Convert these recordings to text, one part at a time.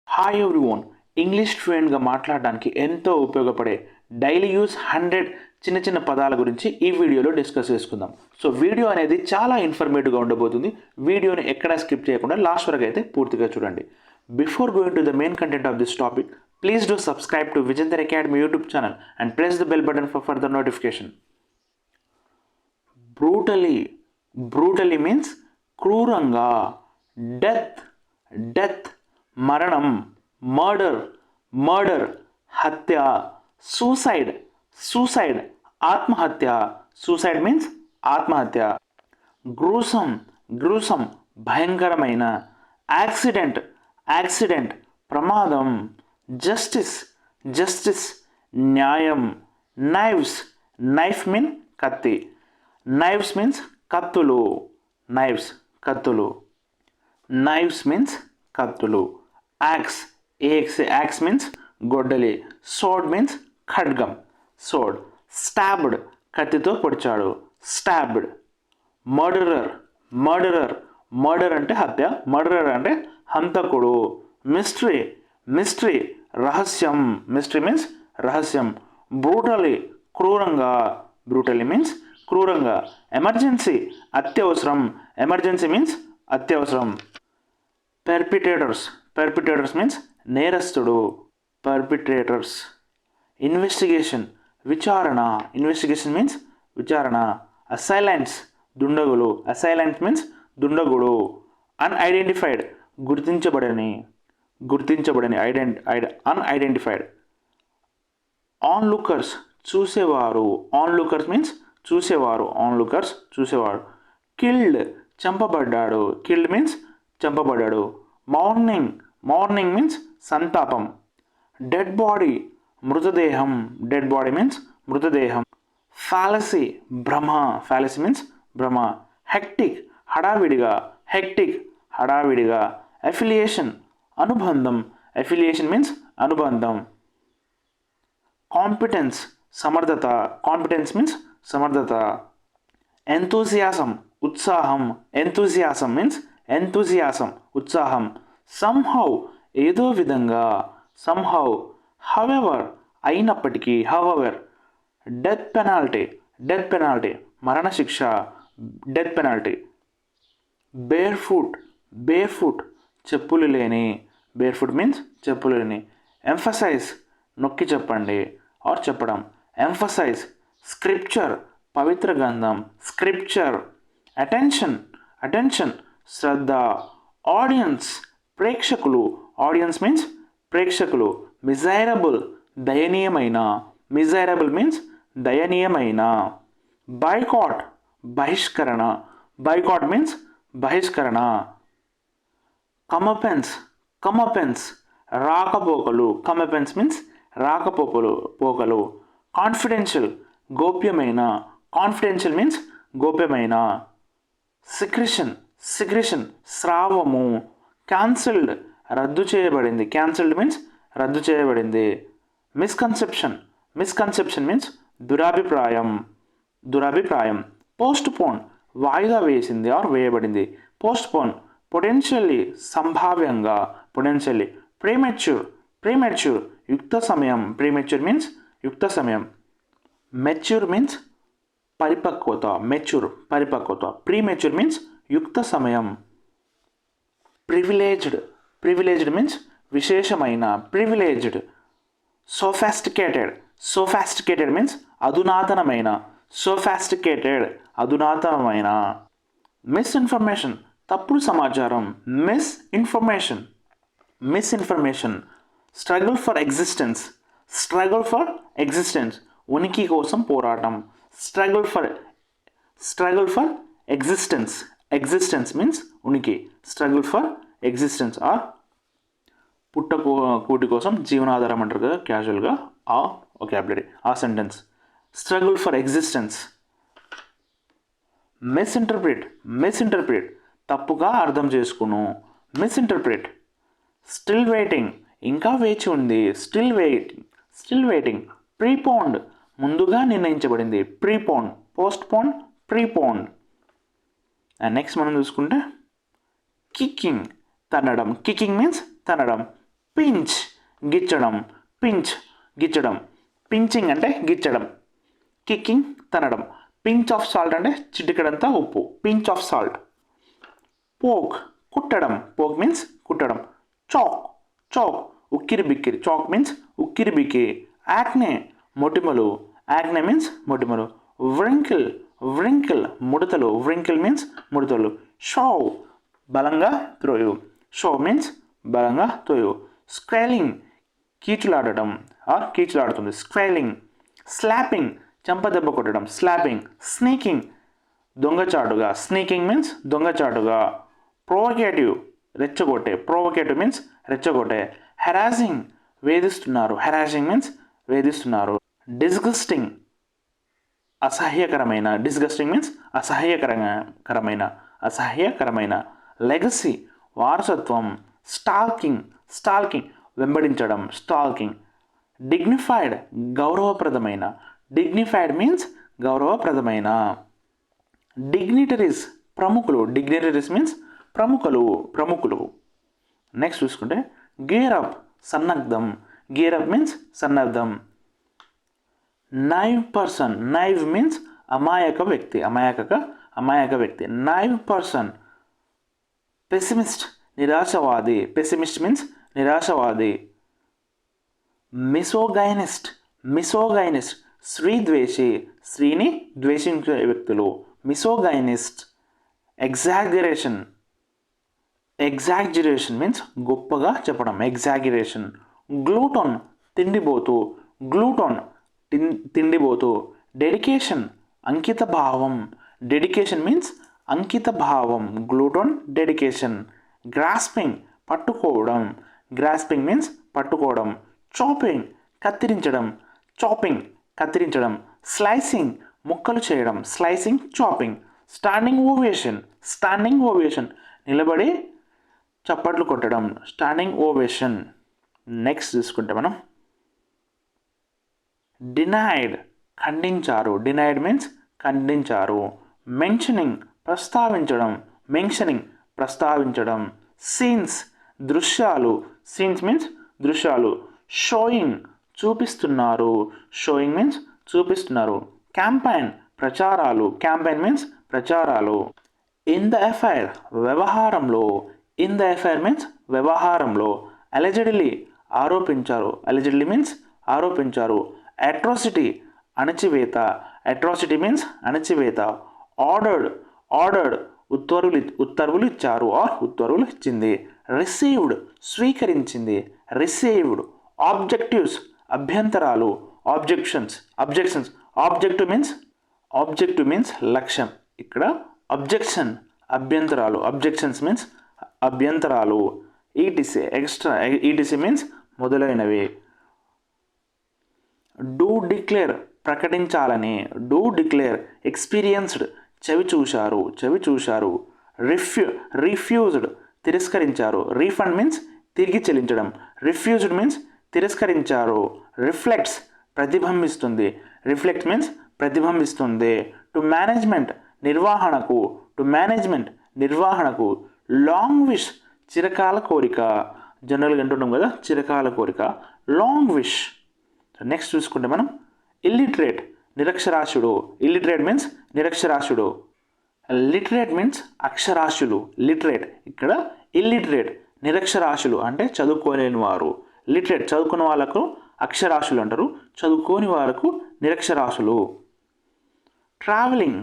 Hi everyone. English ఫ్లూయెంట్గా మాట్లాడడానికి ఎంతో ఉపయోగపడే డైలీ యూస్ 100 చిన్న చిన్న పదాల గురించి ఈ వీడియోలో డిస్కస్ చేసుకుందాం. సో వీడియో అనేది చాలా ఇన్ఫర్మేటివ్గా ఉండబోతుంది. వీడియోని ఎక్కడా స్కిప్ చేయకుండా లాస్ట్ వరకు అయితే పూర్తిగా చూడండి. Before going to the main content of this topic, please do subscribe to Vijender academy YouTube channel and press the bell button for further notification. Brutally means క్రూరంగా. డెత్ మరణం. మర్డర్ హత్య. సూసైడ్ ఆత్మహత్య. Suicide means ఆత్మహత్య. Gruesome భయంకరమైన. Accident ప్రమాదం. Justice న్యాయం. Knife mean కత్తి. Knives means కత్తులు. నైవ్స్ మీన్స్ కత్తులు. యాక్స్ మీన్స్ గొడ్డలి. సోడ్ మీన్స్ ఖడ్గం. స్టాబ్డ్ కత్తితో పొడిచాడు. స్టాబ్డ్. మర్డరర్ అంటే హత్య. మర్డరర్ అంటే హంతకుడు. మిస్టరీ రహస్యం. మిస్టరీ మీన్స్ రహస్యం. క్రూరంగా. బ్రూటలీ మీన్స్ క్రూరంగా. ఎమర్జెన్సీ అత్యవసరం. ఎమర్జెన్సీ మీన్స్ అత్యవసరం. పెర్పిటేటర్స్ మీన్స్ నేరస్తుడు. పర్పిట్రేటర్స్. ఇన్వెస్టిగేషన్ విచారణ. ఇన్వెస్టిగేషన్ మీన్స్ విచారణ. అసైలెంట్స్ దుండగులు. అసైలెంట్ మీన్స్ దుండగుడు. అన్ఐడెంటిఫైడ్ గుర్తించబడని. అన్ఐడెంటిఫైడ్. ఆన్లుకర్స్ చూసేవారు. ఆన్లుకర్స్ మీన్స్ చూసేవారు. చూసేవాడు. కిల్డ్ చంపబడ్డాడు. కిల్డ్ మీన్స్ చంపబడ్డాడు. మార్నింగ్ మీన్స్ సంతాపం. డెడ్ బాడీ మృతదేహం. డెడ్ బాడీ మీన్స్ మృతదేహం. ఫాలసీ భ్రమ. ఫాలసీ మీన్స్ భ్రమ. హెక్టిక్ హడావిడిగా. అఫిలియేషన్ అనుబంధం. అఫిలియేషన్ మీన్స్ అనుబంధం. కాంపిటెన్స్ సమర్థత. కాంపిటెన్స్ మీన్స్ సమర్థత. ఎంతూసియాసం ఉత్సాహం. ఎంతూసియాసం మీన్స్ ఉత్సాహం. సంహౌ ఏదో విధంగా. హవెవర్ అయినప్పటికీ. డెత్ పెనాల్టీ మరణశిక్ష. Death penalty. బేర్ఫుట్ చెప్పులు లేని. బేర్ఫుట్ మీన్స్ చెప్పులు లేని. ఎంఫసైజ్ నొక్కి చెప్పండి ఆర్ చెప్పడం. ఎంఫసైజ్. స్క్రిప్చర్ పవిత్ర గ్రంథం. స్క్రిప్చర్. అటెన్షన్ శ్రద్ధ. ఆడియన్స్ ప్రేక్షకులు. ఆడియన్స్ మీన్స్ ప్రేక్షకులు. మిజైరబుల్ దయనీయమైన. మిజైరబుల్ మీన్స్ దయనీయమైన. బహిష్కరణ. బైకాట్ మీన్స్ బహిష్కరణ. కమపెన్స్ రాకపోకలు. కమపెన్స్ మీన్స్ రాకపోకలు. కాన్ఫిడెన్షియల్ గోప్యమైన. కాన్ఫిడెన్షియల్ మీన్స్ గోప్యమైన. సిక్రిషన్ స్రావము. క్యాన్సిల్డ్ రద్దు చేయబడింది. క్యాన్సిల్డ్ మీన్స్ రద్దు చేయబడింది. Misconception means దురాభిప్రాయం. పోన్ వాయిదా వేసింది ఆర్ వేయబడింది. Phone potentially సంభావ్యంగా. ప్రీమెచ్యూర్ యుక్త సమయం. ప్రీమెచ్యూర్ మీన్స్ యుక్త సమయం. మెచ్యూర్ మీన్స్ పరిపక్వత. ప్రీమెచ్యూర్ మీన్స్ యుక్త సమయం. ప్రివిలేజ్డ్ మీన్స్ విశేషమైన. ప్రివిలేజ్డ్. సోఫాస్టికేటెడ్ మీన్స్ అధునాతనమైన. మిస్ఇన్ఫర్మేషన్ తప్పుడు సమాచారం. మిస్ఇన్ఫర్మేషన్. స్ట్రగుల్ ఫర్ ఎగ్జిస్టెన్స్ ఉనికి కోసం పోరాటం. స్ట్రగుల్ ఫర్ ఎగ్జిస్టెన్స్ మీన్స్ ఉనికి. స్ట్రగుల్ ఫర్ ఎగ్జిస్టెన్స్ ఆర్ కూటి కోసం జీవనాధారం అంటారు కదా క్యాజువల్గా. ఆ వొకాబులరీ ఆ sentence. Struggle for existence. Misinterpret తప్పుగా అర్థం చేసుకును. మిస్ఇంటర్ప్రిట్. స్టిల్ వెయిటింగ్ ఇంకా వేచి ఉంది. Still waiting. ప్రీపోన్డ్ ముందుగా నిర్ణయించబడింది. Postpone preponed. అండ్ నెక్స్ట్ మనం చూసుకుంటే కిక్కింగ్ తన్నడం. కిక్కింగ్ మీన్స్ తన్నడం. పించ్ గిచ్చడం, పించ్ గిచ్చడం, పించింగ్ అంటే గిచ్చడం, కిక్కింగ్ తనడం, పించ్ ఆఫ్ సాల్ట్ అంటే చిటికెడంతా ఉప్పు, పించ్ ఆఫ్ సాల్ట్. పోక్ కుట్టడం, పోక్ మీన్స్ కుట్టడం. చాక్ చాక్ ఉక్కిరి బిక్కిరి, చాక్ మీన్స్ ఉక్కిరి బిక్కిరి. యాక్నే మొటిమలు, యాక్నే మీన్స్ మొటిమలు. వ్రింకిల్ వ్రింకిల్ ముడతలు, వ్రింకిల్ మీన్స్ ముడతలు. షోవ్ బలంగా త్రోయు, షోవ్ మీన్స్ బలంగా త్రోయు. స్క్వేలింగ్ కీచులాడటం ఆర్ కీచులాడుతుంది, స్క్వేలింగ్. స్లాపింగ్ చెంపదెబ్బ కొట్టడం, స్లాపింగ్. స్నీకింగ్ దొంగచాటుగా, స్నీకింగ్ మీన్స్ దొంగచాటుగా. ప్రొవోకేటివ్ రెచ్చగొట్టే, ప్రొవోకేటివ్ మీన్స్ రెచ్చగొట్టే. హెరాసింగ్ వేధిస్తున్నారు, హెరాసింగ్ మీన్స్ వేధిస్తున్నారు. డిస్గస్టింగ్ అసహ్యకరమైన, డిస్గస్టింగ్ మీన్స్ అసహ్యకరమైన, అసహ్యకరమైన. లెగసీ వారసత్వం. స్టాల్కింగ్ స్టాల్కింగ్ వెంబడించడం, స్టాల్కింగ్. డిగ్నిఫైడ్ గౌరవప్రదమైన, డిగ్నిఫైడ్ మీన్స్ గౌరవప్రదమైన. డిగ్నిటరీస్ ప్రముఖులు, డిగ్నిటరీస్ మీన్స్ ప్రముఖులు, ప్రముఖులు. నెక్స్ట్ చూసుకుంటే గేర్ అప్ సన్నద్ధం, గేర్ అప్ మీన్స్ సన్నద్ధం. నైవ్ పర్సన్, నైవ్ మీన్స్ అమాయక వ్యక్తి, అమాయక వ్యక్తి. Naive person. పెసిమిస్ట్ నిరాశవాది, పెసిమిస్ట్ మీన్స్ నిరాశవాది. మిసోగైనిస్ట్, మిసోగైనిస్ట్ స్త్రీ ద్వేషి, స్త్రీని ద్వేషించే వ్యక్తులు, మిసోగైనిస్ట్. ఎగ్జాగరేషన్, ఎగ్జాగ్జరేషన్ మీన్స్ గొప్పగా చెప్పడం, ఎగ్జాగరేషన్. గ్లూటోన్ తిండిబోతు, గ్లూటోన్ తిండిబోతు. డెడికేషన్ అంకిత భావం, డెడికేషన్ మీన్స్ అంకిత భావం, గ్లూటోన్ డెడికేషన్. గ్రాస్పింగ్ పట్టుకోవడం, గ్రాస్పింగ్ మీన్స్ పట్టుకోవడం. చాపింగ్ కత్తిరించడం, చాపింగ్ కత్తిరించడం. స్లైసింగ్ ముక్కలు చేయడం, slicing chopping. Standing ovation, standing ovation నిలబడి చప్పట్లు కొట్టడం, స్టాండింగ్ ఓవేషన్. నెక్స్ట్ చూసుకుంటే మనం డినైడ్ ఖండించారు, డినైడ్ మీన్స్ ఖండించారు. మెన్షనింగ్ ప్రస్తావించడం, మెన్షనింగ్ ప్రస్తావించడం. సీన్స్ దృశ్యాలు, సీన్స్ మీన్స్ దృశ్యాలు. షోయింగ్ చూపిస్తున్నారు, షోయింగ్ మీన్స్ చూపిస్తున్నారు. క్యాంపైన్ ప్రచారాలు, క్యాంపైన్ మీన్స్ ప్రచారాలు. ఇన్ ద ఎఫైర్ వ్యవహారంలో, ఇన్ ద ఎఫైర్ మీన్స్ వ్యవహారంలో. అలెజెడ్లీ ఆరోపించారు, అలెజెడ్లీ మీన్స్ ఆరోపించారు. అట్రాసిటీ అణచివేత, అట్రాసిటీ మీన్స్ అణచివేత. ఆర్డర్డ్, ఆర్డర్డ్ ఉత్తర్వులు ఇచ్చారు ఆర్ ఉత్తర్వులు ఇచ్చింది. రిసీవ్డ్ స్వీకరించింది, రిసీవ్డ్. ఆబ్జెక్టివ్స్ అభ్యంతరాలు, ఆబ్జెక్షన్స్, అబ్జెక్షన్స్. ఆబ్జెక్టివ్ మీన్స్ లక్ష్యం, ఇక్కడ అబ్జెక్షన్ అభ్యంతరాలు, అబ్జెక్షన్స్ మీన్స్ అభ్యంతరాలు. ఈటీసీ ఎక్స్ట్రా, ఈటీసీ మీన్స్ మొదలైనవి. డూ డిక్లేర్ ప్రకటించాలని, డూ డిక్లేర్. ఎక్స్పీరియన్స్డ్ చెవి చూశారు, చెవి చూశారు. రిఫ్యూజ్డ్ తిరస్కరించారు. రీఫండ్ మీన్స్ తిరిగి చెల్లించడం, రిఫ్యూజ్డ్ మీన్స్ తిరస్కరించారు. రిఫ్లెక్ట్స్ ప్రతిబింబిస్తుంది, రిఫ్లెక్ట్ మీన్స్ ప్రతిబింబిస్తుంది. టు మేనేజ్మెంట్ నిర్వహణకు, టు మేనేజ్మెంట్ నిర్వహణకు. లాంగ్ విష్ చిరకాల కోరిక, జనరల్గా అంటున్నాం కదా చిరకాల కోరిక, లాంగ్ విష్. నెక్స్ట్ చూసుకుంటే మనం ఇల్లిటరేట్ నిరక్షరాస్యుడు, ఇల్లిటరేట్ మీన్స్ నిరక్షరాస్యుడు. లిటరేట్ మీన్స్ అక్షరాస్యులు, లిటరేట్. ఇక్కడ ఇల్లిటరేట్ నిరక్షరాస్యులు అంటే చదువుకోలేని వారు. లిటరేట్ చదువుకున్న వాళ్ళకు అక్షరాస్యులు అంటారు, చదువుకోని వారికి నిరక్షరాస్యులు. ట్రావెలింగ్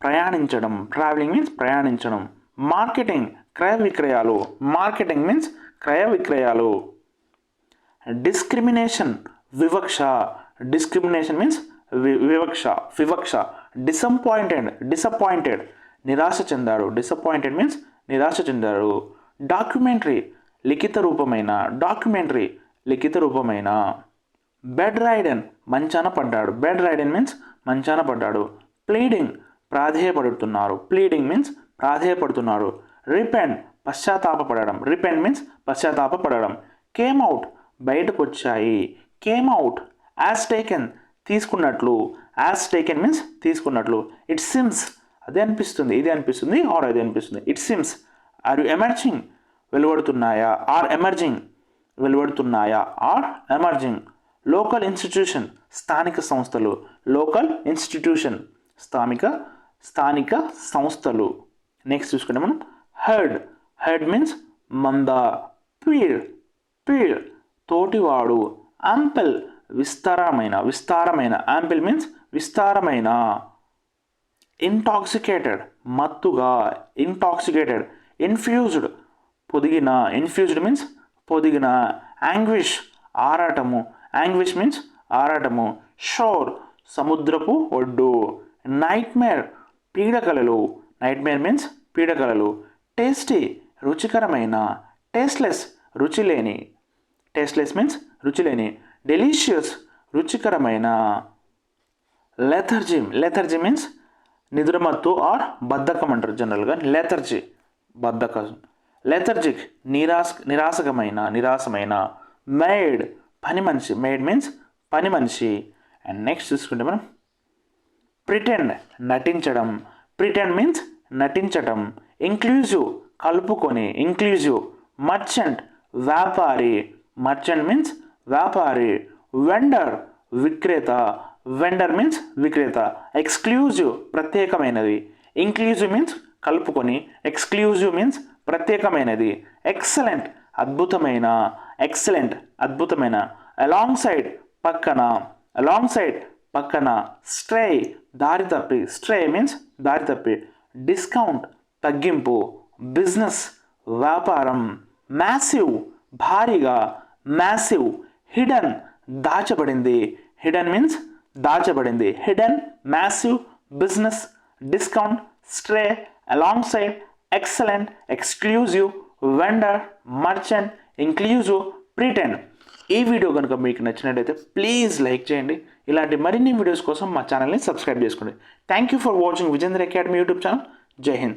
ప్రయాణించడం, ట్రావెలింగ్ మీన్స్ ప్రయాణించడం. మార్కెటింగ్ క్రయ విక్రయాలు, మార్కెటింగ్ మీన్స్ క్రయ విక్రయాలు. డిస్క్రిమినేషన్ వివక్ష, డిస్క్రిమినేషన్ మీన్స్ వివక్ష. డిసప్పాయింటెడ్ నిరాశ చెందాడు, డిసప్పాయింటెడ్ మీన్స్ నిరాశ చెందాడు. డాక్యుమెంటరీ లిఖిత రూపమైన, డాక్యుమెంటరీ లిఖిత రూపమైన. బెడ్ రైడెన్ మంచాన పడ్డాడు, బెడ్ రైడెన్ మీన్స్ మంచాన పడ్డాడు. ప్లీడింగ్ ప్రాధేయపడుతున్నారు, ప్లీడింగ్ మీన్స్ ప్రాధేయపడుతున్నారు. రిపెంట్ పశ్చాత్తాపపడడం, రిపెంట్ మీన్స్ పశ్చాత్తాపపడడం. కేమ్ అవుట్ బయటకు వచ్చాయి, కేమ్ అవుట్. యాజ్ టేకెన్ తీసుకున్నట్లు, యాజ్ టేకెన్ మీన్స్ తీసుకున్నట్లు. ఇట్ సిమ్స్ అదే అనిపిస్తుంది, ఇది అనిపిస్తుంది ఆర్ అది అనిపిస్తుంది. It seems. Are you emerging వెలువడుతున్నాయా, ఆర్ ఎమర్జింగ్ వెలువడుతున్నాయా ఆర్ ఎమర్జింగ్. లోకల్ ఇన్స్టిట్యూషన్ స్థానిక సంస్థలు, లోకల్ ఇన్స్టిట్యూషన్ స్థానిక సంస్థలు. నెక్స్ట్ చూసుకుంటే మనం హెర్డ్. హెర్డ్ మీన్స్ మంద. పీర్ తోటివాడు. యాంపిల్ విస్తారమైన. యాంపిల్ మీన్స్ విస్తారమైన. ఇంటాక్సికేటెడ్ మత్తుగా. ఇన్ఫ్యూజ్డ్ పొదిగిన. ఇన్ఫ్యూజ్డ్ మీన్స్ పొదిగిన. యాంగ్విష్ ఆరాటము. యాంగ్విష్ మీన్స్ ఆరాటము. షోర్ సముద్రపు ఒడ్డు. నైట్మేర్ పీడకలలు. నైట్మేర్ మీన్స్ పీడకలలు. టేస్టీ రుచికరమైన. టేస్ట్లెస్ రుచిలేని. టేస్ట్లెస్ మీన్స్ రుచిలేని. డెలీషియస్ రుచికరమైన. లెథర్జీ మీన్స్ నిద్రమత్తు ఆర్ బద్ధకం అంటారు జనరల్గా. బద్ధకం. లెథర్జిక్ నిరాశమైన. మేడ్ పని మనిషి. మేడ్ మీన్స్ పని మనిషి. అండ్ నెక్స్ట్ చూసుకుంటే మనం ప్రిటెండ్ నటించడం. ప్రిటెండ్ మీన్స్ నటించడం. ఇంక్లూజివ్ కలుపుకొని. మర్చెంట్ వ్యాపారి. మర్చెంట్ మీన్స్ వ్యాపారి. వెండర్ విక్రేత. వెండర్ మీన్స్ విక్రేత. ఎక్స్క్లూజివ్ ప్రత్యేకమైనది. ఇంక్లూజివ్ మీన్స్ కలుపుకొని. ఎక్స్క్లూజివ్ మీన్స్ ప్రత్యేకమైనది. ఎక్సలెంట్ అద్భుతమైన. అలాంగ్ సైడ్ పక్కన. స్ట్రే మీన్స్ దారి తప్పి. డిస్కౌంట్ తగ్గింపు. బిజినెస్ వ్యాపారం. మ్యాసివ్ భారీగా. హిడెన్ దాచబడింది. హిడెన్ మీన్స్ దాచబడింది. Hidden, massive, business, discount, stray, alongside, excellent, exclusive, vendor, merchant, inclusive, pretend. ఈ వీడియో కనుక మీకు నచ్చినట్టయితే ప్లీజ్ లైక్ చేయండి. ఇలాంటి మరిన్ని వీడియోస్ కోసం మా ఛానల్ని సబ్స్క్రైబ్ చేసుకోండి. Thank you for watching Vijendra academy YouTube channel. జై హింద్.